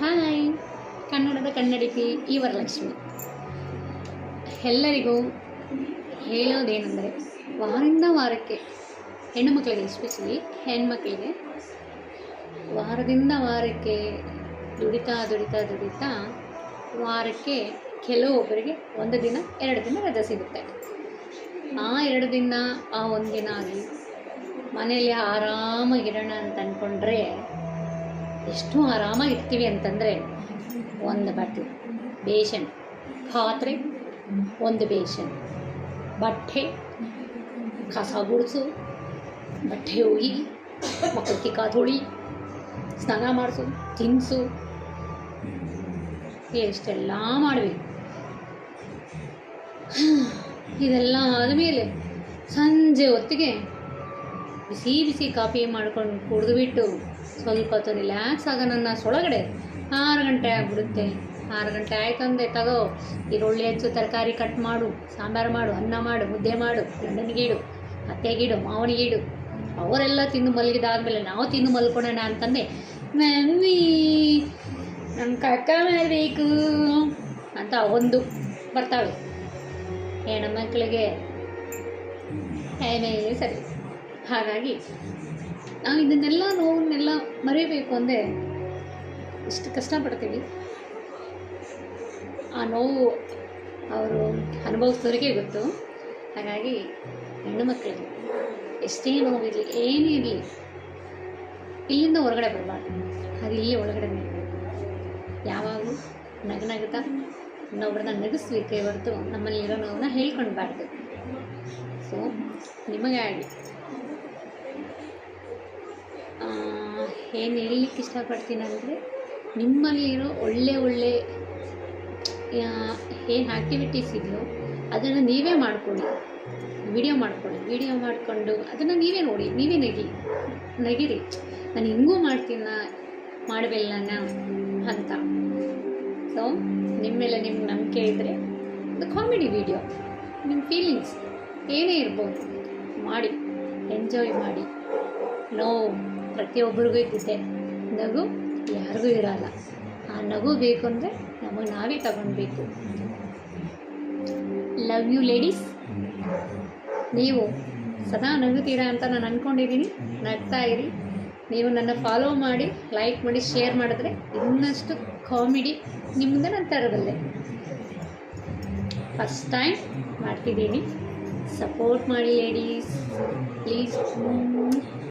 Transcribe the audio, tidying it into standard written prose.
Hi, ಕನ್ನಡದ ಕನ್ನಡಿತಿ ಈ ವರಲಕ್ಷ್ಮಿ. ಎಲ್ಲರಿಗೂ ಹೇಳೋದೇನೆಂದರೆ, ವಾರದಿಂದ ವಾರಕ್ಕೆ ಹೆಣ್ಣು ಮಕ್ಕಳಿಗೆ, ಎಸ್ಪೆಷಲಿ ಹೆಣ್ಮಕ್ಳಿಗೆ ವಾರದಿಂದ ವಾರಕ್ಕೆ ದುಡಿತಾ ವಾರಕ್ಕೆ ಕೆಲವೊಬ್ಬರಿಗೆ 1 ದಿನ 2 ದಿನ ರಜೆ ಸಿಗುತ್ತೆ. ಆ 2 ದಿನ ಆ 1 ದಿನ ಆಗಲಿ ಮನೆಯಲ್ಲಿ ಆರಾಮಾಗಿರೋಣ ಅಂತ ಅಂದ್ಕೊಂಡ್ರೆ ಎಷ್ಟು ಆರಾಮಾಗಿರ್ತೀವಿ ಅಂತಂದರೆ, 1 ಬಟ್ಟೆ ಬೇಷನ್, ಪಾತ್ರೆ 1 ಬೇಷನ್, ಬಟ್ಟೆ ಕಸ ಗುಡಿಸು, ಬಟ್ಟೆ ಹೋಗಿ ಮಕ್ಕಳ ತಿಕ್ಕ ತೊಳಿ, ಸ್ನಾನ ಮಾಡಿಸು, ತಿನ್ನಿಸು, ಎಷ್ಟೆಲ್ಲ ಮಾಡಬೇಕು. ಇದೆಲ್ಲ ಆದಮೇಲೆ ಸಂಜೆ ಹೊತ್ತಿಗೆ ಬಿಸಿ ಬಿಸಿ ಕಾಫಿ ಮಾಡ್ಕೊಂಡು ಕುಡಿದುಬಿಟ್ಟು ಸ್ವಲ್ಪ ಹೊತ್ತು ರಿಲ್ಯಾಕ್ಸ್ ಆಗೋಣ ಅನ್ನೋಷ್ಟೊಳಗಡೆ 6 ಗಂಟೆ ಆಗಿಬಿಡುತ್ತೆ. 6 ಗಂಟೆ ಆಯ್ತಂದರೆ ತಗೋ, ಈರುಳ್ಳಿ ಹೆಚ್ಚು, ತರಕಾರಿ ಕಟ್ ಮಾಡು, ಸಾಂಬಾರು ಮಾಡು, ಅನ್ನ ಮಾಡು, ಮುದ್ದೆ ಮಾಡು, ಗಂಡನಿಗೀಡು, ಅತ್ತೆಗೀಡು, ಮಾವನಿಗೀಡು. ಅವರೆಲ್ಲ ತಿಂದು ಮಲಗಿದಾದ್ಮೇಲೆ ನಾವು ತಿಂದು ಮಲ್ಕೊಳ್ಳೋಣ ಅಂತಂದೆ, ಮಮ್ಮಿ ನಮ್ಮ ಕಕ್ಕ ಮಾಡಬೇಕು ಅಂತ ಒಂದು ಬರ್ತಾವೆ. ಹೆಣ್ಮಕ್ಳಿಗೆ ಏನೇ ಸರಿ. ಹಾಗಾಗಿ ನಾವು ಇದನ್ನೆಲ್ಲ ನೋವನ್ನೆಲ್ಲ ಮರೆಯಬೇಕು ಅಂದರೆ ಎಷ್ಟು ಕಷ್ಟಪಡ್ತೀವಿ. ಆ ನೋವು ಅವರು ಅನುಭವಿಸೋರಿಗೆ ಗೊತ್ತು. ಹಾಗಾಗಿ ಹೆಣ್ಣು ಮಕ್ಕಳಿಗೆ ಎಷ್ಟೇ ನೋವಿರಲಿ, ಏನೇ ಇರಲಿ, ಇಲ್ಲಿಂದ ಹೊರಗಡೆ ಬರಬಾರ್ದು. ಅದು ಇಲ್ಲಿ ಒಳಗಡೆ ಯಾವಾಗಲೂ ನಗುತ್ತಾ ಇನ್ನೊಬ್ಬರನ್ನ ನಗಿಸ್ಬೇಕೇ ಹೊರತು ನಮ್ಮಲ್ಲಿರೋ ನೋವನ್ನ ಹೇಳ್ಕೊಳ್ಬಾರ್ದು. ಸೊ ನಿಮಗಾಗಿ ಏನು ಹೇಳಲಿಕ್ಕೆ ಇಷ್ಟಪಡ್ತೀನಿ ಅಂದರೆ, ನಿಮ್ಮಲ್ಲಿರೋ ಒಳ್ಳೆ ಏನು ಆ್ಯಕ್ಟಿವಿಟೀಸ್ ಇದೆಯೋ ಅದನ್ನು ನೀವೇ ಮಾಡ್ಕೊಳ್ಳಿ. ವಿಡಿಯೋ ಮಾಡಿಕೊಂಡು ಅದನ್ನು ನೀವೇ ನೋಡಿ, ನೀವೇ ನಗಿರಿ. ನಾನು ಹಿಂಗೂ ಮಾಡಬಲ್ಲ ಅಂತ. ಸೊ ನಿಮ್ಮ ಮೇಲೆ ನಿಮ್ಗೆ ನಂಬಿಕೆ ಇದ್ದರೆ ಒಂದು ಕಾಮಿಡಿ ವಿಡಿಯೋ, ನಿಮ್ಮ ಫೀಲಿಂಗ್ಸ್ ಏನೇ ಇರ್ಬೋದು ಮಾಡಿ, ಎಂಜಾಯ್ ಮಾಡಿ. ನೋವು ಪ್ರತಿಯೊಬ್ಬರಿಗೂ ಇದ್ದಿದ್ದೆ, ನಗು ಯಾರಿಗೂ ಇರಲ್ಲ. ಆ ನಗು ಬೇಕು ಅಂದರೆ ನಮಗೆ ನಾವೇ ತಗೊಳ್ಬೇಕು. Love you ladies. ನೀವು ಸದಾ ನಗುತ್ತೀರಾ ಅಂತ ನಾನು ಅಂದ್ಕೊಂಡಿದ್ದೀನಿ. ನಗ್ತಾ ಇರಿ. ನೀವು ನನ್ನ ಫಾಲೋ ಮಾಡಿ, ಲೈಕ್ ಮಾಡಿ, ಶೇರ್ ಮಾಡಿದ್ರೆ ಇನ್ನಷ್ಟು ಕಾಮಿಡಿ ನಿಮ್ಮ ಮುಂದೆ ನಾನು ತರಬಲ್ಲೆ. ಫಸ್ಟ್ ಟೈಮ್ ಮಾಡ್ತಿದ್ದೀನಿ, ಸಪೋರ್ಟ್ ಮಾಡಿ ಲೇಡೀಸ್ ಪ್ಲೀಸ್.